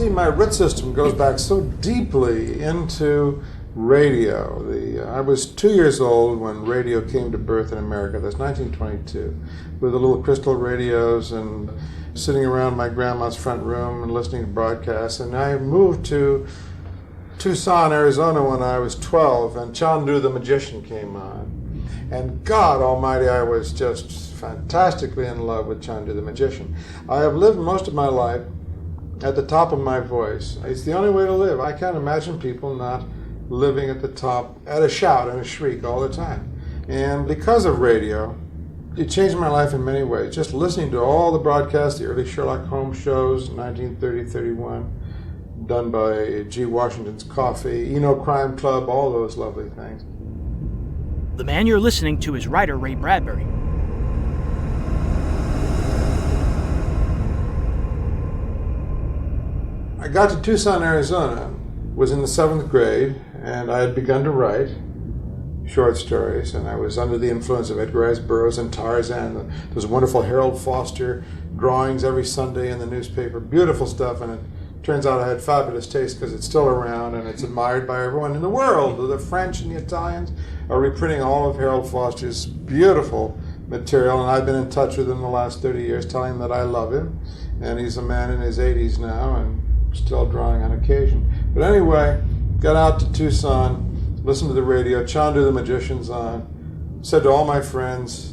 see, my root system goes back so deeply into radio. I was 2 years old when radio came to birth in America. That's 1922, with the little crystal radios and sitting around my grandma's front room and listening to broadcasts. And I moved to Tucson, Arizona when I was 12, and Chandu the Magician came on. And God Almighty, I was just fantastically in love with Chandu the Magician. I have lived most of my life at the top of my voice. It's the only way to live. I can't imagine people not living at the top, at a shout and a shriek all the time. And because of radio, it changed my life in many ways. Just listening to all the broadcasts, the early Sherlock Holmes shows, 1930-31, done by G. Washington's Coffee, Crime Club, all those lovely things. The man you're listening to is writer Ray Bradbury. I got to Tucson, Arizona, was in the 7th grade, and I had begun to write short stories, and I was under the influence of Edgar Rice Burroughs and Tarzan. Those wonderful Harold Foster drawings every Sunday in the newspaper, beautiful stuff, and it turns out I had fabulous taste because it's still around and it's admired by everyone in the world. The French and the Italians are reprinting all of Harold Foster's beautiful material, and I've been in touch with him the last 30 years, telling him that I love him, and he's a man in his 80s now and still drawing on occasion. But anyway, got out to Tucson, listened to the radio, Chandu the Magician's on, said to all my friends,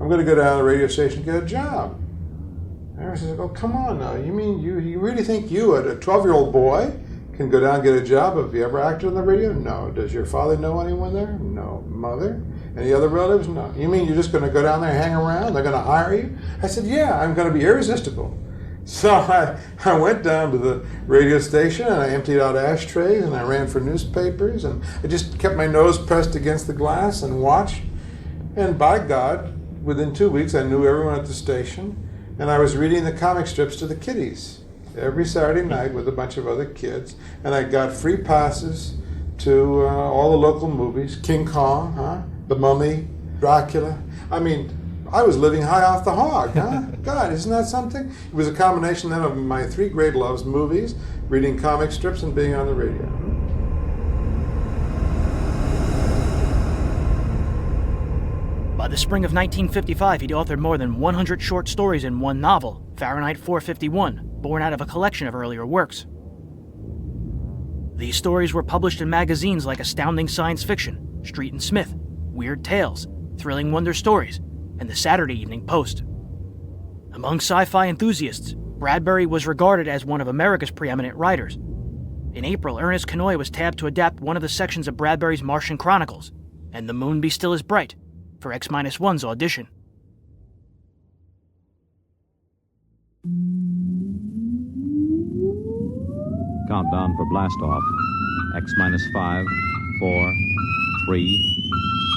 I'm going to go down to the radio station and get a job. And everyone says, oh, come on now, you mean you really think you, a 12-year-old boy, can go down and get a job? Have you ever acted on the radio? No. Does your father know anyone there? No. Mother? Any other relatives? No. You mean you're just going to go down there and hang around? They're going to hire you? I said, yeah, I'm going to be irresistible. So I went down to the radio station and I emptied out ashtrays and I ran for newspapers and I just kept my nose pressed against the glass and watched. And by God, within 2 weeks I knew everyone at the station, and I was reading the comic strips to the kiddies every Saturday night with a bunch of other kids, and I got free passes to all the local movies, King Kong, The Mummy, Dracula. I mean, I was living high off the hog, God, isn't that something? It was a combination then of my 3 great loves, movies, reading comic strips, and being on the radio. By the spring of 1955, he'd authored more than 100 short stories in one novel, Fahrenheit 451, born out of a collection of earlier works. These stories were published in magazines like Astounding Science Fiction, Street and Smith, Weird Tales, Thrilling Wonder Stories, and the Saturday Evening Post. Among sci-fi enthusiasts, Bradbury was regarded as one of America's preeminent writers. In April, Ernest Kinoy was tapped to adapt one of the sections of Bradbury's Martian Chronicles, and The Moon Be Still As Bright, for X-1's audition. Countdown for blast off. X-5, 4, 3,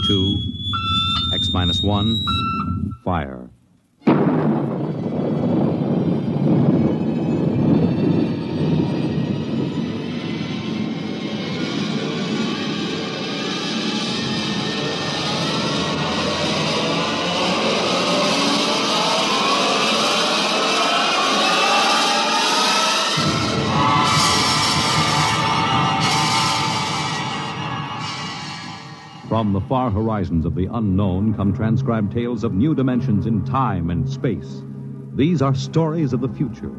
2, X-1, fire. From the far horizons of the unknown come transcribed tales of new dimensions in time and space. These are stories of the future,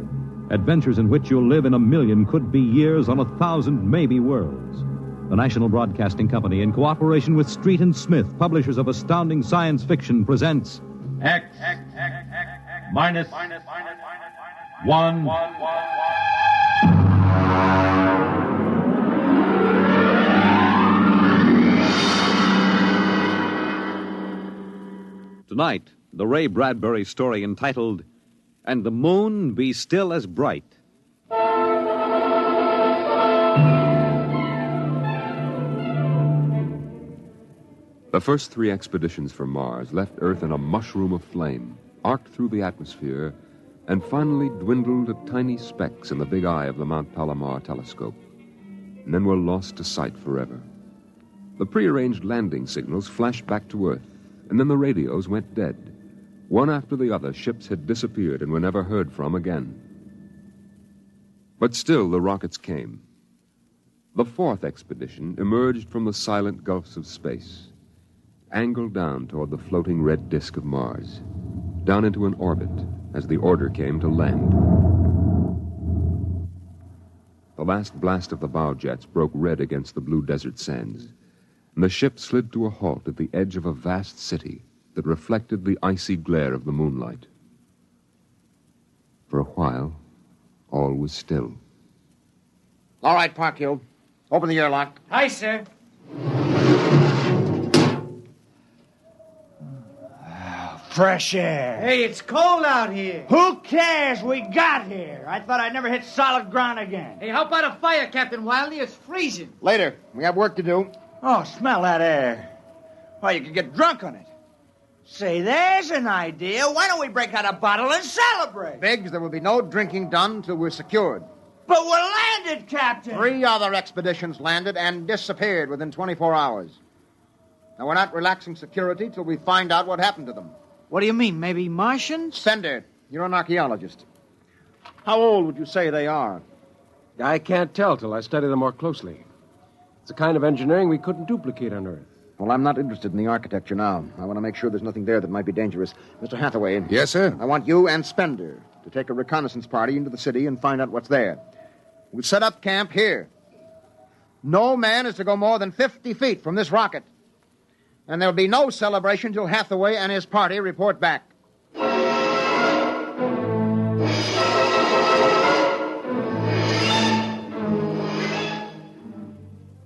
adventures in which you'll live in 1,000,000 could-be years on 1,000 maybe worlds. The National Broadcasting Company, in cooperation with Street and Smith, publishers of Astounding Science Fiction, presents X minus 1. Tonight, the Ray Bradbury story entitled, And the Moon Be Still As Bright. The first 3 expeditions for Mars left Earth in a mushroom of flame, arced through the atmosphere, and finally dwindled to tiny specks in the big eye of the Mount Palomar telescope, and then were lost to sight forever. The prearranged landing signals flashed back to Earth, and then the radios went dead. One after the other, ships had disappeared and were never heard from again. But still, the rockets came. The fourth expedition emerged from the silent gulfs of space, angled down toward the floating red disk of Mars, down into an orbit as the order came to land. The last blast of the bow jets broke red against the blue desert sands, and the ship slid to a halt at the edge of a vast city that reflected the icy glare of the moonlight. For a while, all was still. All right, Parkhill. Open the airlock. Aye, sir. Fresh air. Hey, it's cold out here. Who cares? We got here. I thought I'd never hit solid ground again. Hey, how about a fire, Captain Wiley? It's freezing. Later. We have work to do. Oh, smell that air. Why, you could get drunk on it. Say, there's an idea. Why don't we break out a bottle and celebrate? Biggs, there will be no drinking done until we're secured. But we're landed, Captain. 3 other expeditions landed and disappeared within 24 hours. Now, we're not relaxing security till we find out what happened to them. What do you mean, maybe Martians? Spender, you're an archaeologist. How old would you say they are? I can't tell till I study them more closely. It's a kind of engineering we couldn't duplicate on Earth. Well, I'm not interested in the architecture now. I want to make sure there's nothing there that might be dangerous. Mr. Hathaway. Yes, sir? I want you and Spender to take a reconnaissance party into the city and find out what's there. We'll set up camp here. No man is to go more than 50 feet from this rocket. And there'll be no celebration till Hathaway and his party report back.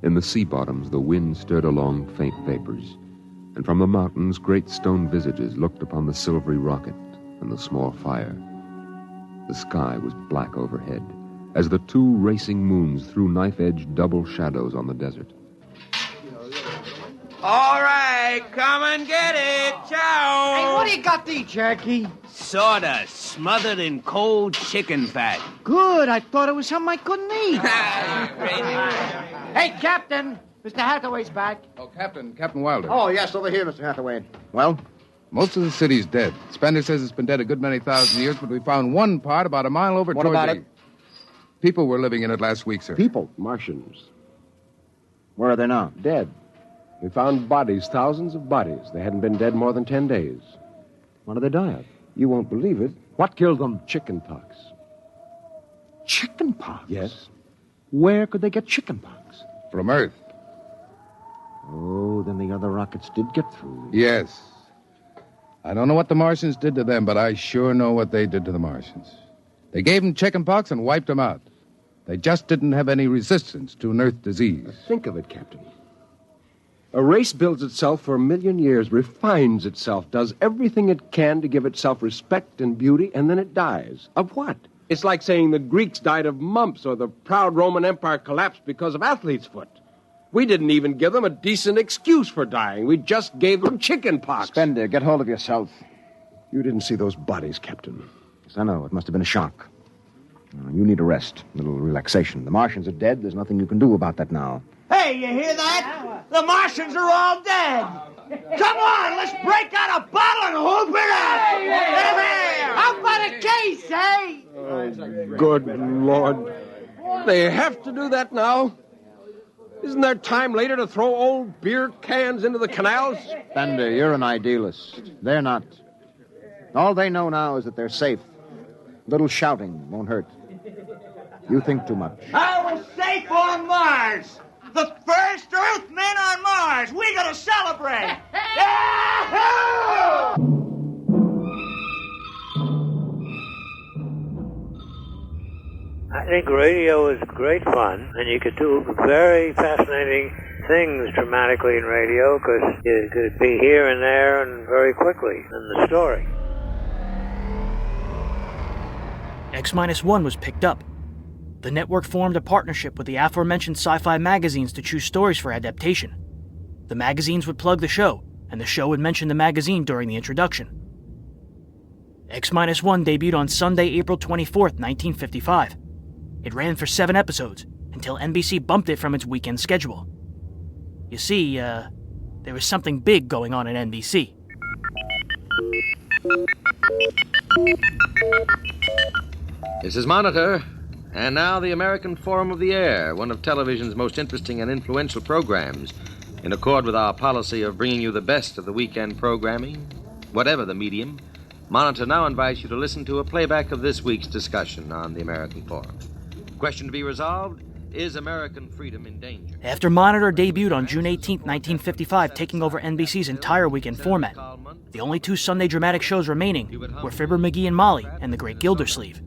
In the sea bottoms, the wind stirred along faint vapors, and from the mountains, great stone visages looked upon the silvery rocket and the small fire. The sky was black overhead, as the 2 racing moons threw knife-edged double shadows on the desert. All right, come and get it. Ciao. Hey, what do you got to eat, Jackie? Sawdust smothered in cold chicken fat. Good. I thought it was something I couldn't eat. Crazy. Hey, Captain. Mr. Hathaway's back. Oh, Captain Wilder. Oh, yes, over here, Mr. Hathaway. Well? Most of the city's dead. Spender says it's been dead a good many thousand years, but we found one part about a mile over What toward about the... it? People were living in it last week, sir. People? Martians. Where are they now? Dead. We found bodies, thousands of bodies. They hadn't been dead more than 10 days. What did they die of? You won't believe it. What killed them? Chickenpox. Chickenpox? Yes. Where could they get chickenpox? From Earth. Oh, then the other rockets did get through. Yes. I don't know what the Martians did to them, but I sure know what they did to the Martians. They gave them chickenpox and wiped them out. They just didn't have any resistance to an Earth disease. Think of it, Captain. A race builds itself for 1,000,000 years, refines itself, does everything it can to give itself respect and beauty, and then it dies. Of what? It's like saying the Greeks died of mumps or the proud Roman Empire collapsed because of athlete's foot. We didn't even give them a decent excuse for dying. We just gave them chickenpox. Spender, get hold of yourself. You didn't see those bodies, Captain. Yes, I know. It must have been a shock. You need a rest, a little relaxation. The Martians are dead. There's nothing you can do about that now. Hey, you hear that? The Martians are all dead. Come on, let's break out a bottle and whoop it up. How about a case, eh? Oh, good Lord. They have to do that now? Isn't there time later to throw old beer cans into the canals? Spender, you're an idealist. They're not. All they know now is that they're safe. Little shouting won't hurt. You think too much. I was safe on Mars. The first Earthmen on Mars. We gotta celebrate. Yahoo! I think radio is great fun, and you could do very fascinating things dramatically in radio because you could be here and there and very quickly in the story. X-1 was picked up. The network formed a partnership with the aforementioned sci-fi magazines to choose stories for adaptation. The magazines would plug the show, and the show would mention the magazine during the introduction. X-1 debuted on Sunday, April 24th, 1955. It ran for 7 episodes, until NBC bumped it from its weekend schedule. You see, there was something big going on at NBC. This is Monitor. And now the American Forum of the Air, one of television's most interesting and influential programs. In accord with our policy of bringing you the best of the weekend programming, whatever the medium, Monitor now invites you to listen to a playback of this week's discussion on the American Forum. Question to be resolved, is American freedom in danger? After Monitor debuted on June 18, 1955, taking over NBC's entire weekend format, the only two Sunday dramatic shows remaining were Fibber McGee and Molly and The Great Gildersleeve.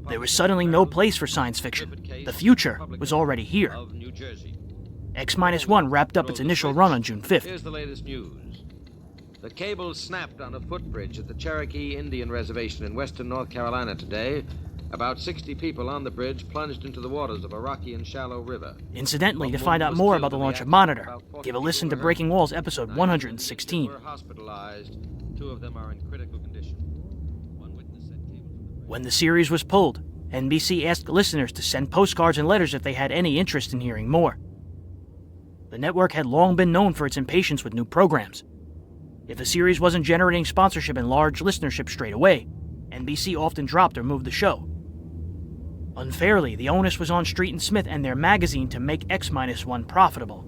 There was suddenly no place for science fiction. The future was already here. X-1 wrapped up its initial run on June 5th. Here's the latest news. The cable snapped on a footbridge at the Cherokee Indian Reservation in western North Carolina today. About 60 people on the bridge plunged into the waters of a rocky and shallow river. Incidentally, to find out more about the launch of Monitor, give a listen to Breaking Walls episode 116. Were hospitalized. 2 of them are in critical condition. When the series was pulled, NBC asked listeners to send postcards and letters if they had any interest in hearing more. The network had long been known for its impatience with new programs. If a series wasn't generating sponsorship and large listenership straight away, NBC often dropped or moved the show. Unfairly, the onus was on Street and Smith and their magazine to make X-1 profitable.